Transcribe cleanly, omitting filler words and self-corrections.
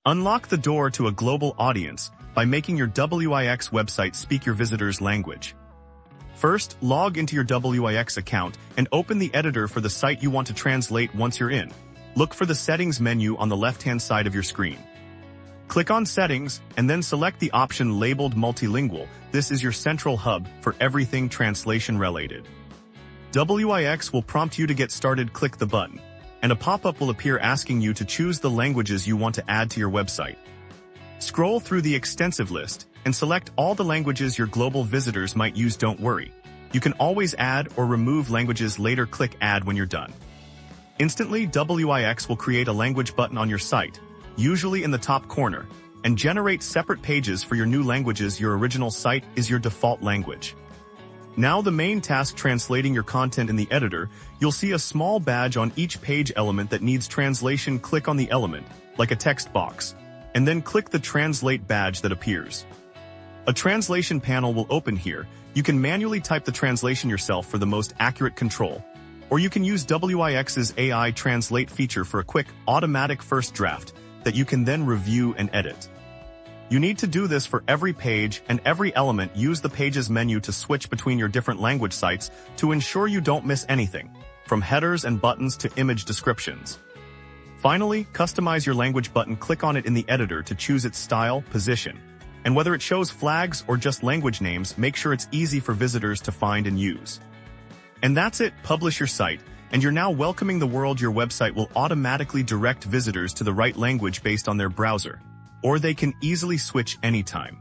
Unlock the door to a global audience by making your WIX website speak your visitor's language. First, log into your WIX account and open the editor for the site you want to translate. Once you're in, look for the Settings menu on the left-hand side of your screen. Click on Settings and then select the option labeled Multilingual. This is your central hub for everything translation-related. WIX will prompt you to get started. Click the button, and a pop-up will appear asking you to choose the languages you want to add to your website. Scroll through the extensive list and select all the languages your global visitors might use. Don't worry, you can always add or remove languages later. Click Add when you're done. Instantly, WIX will create a language button on your site, usually in the top corner, and generate separate pages for your new languages. Your original site is your default language. Now the main task: translating your content in the editor. You'll see a small badge on each page element that needs translation. Click on the element, like a text box, and then click the Translate badge that appears. A translation panel will open here. You can manually type the translation yourself for the most accurate control, or you can use WIX's AI Translate feature for a quick, automatic first draft that you can then review and edit. You need to do this for every page and every element. Use the Pages menu to switch between your different language sites to ensure you don't miss anything, from headers and buttons to image descriptions. Finally, customize your language button. Click on it in the editor to choose its style, position, and whether it shows flags or just language names. Make sure it's easy for visitors to find and use. And that's it. Publish your site, and you're now welcoming the world. Your website will automatically direct visitors to the right language based on their browser, or they can easily switch anytime.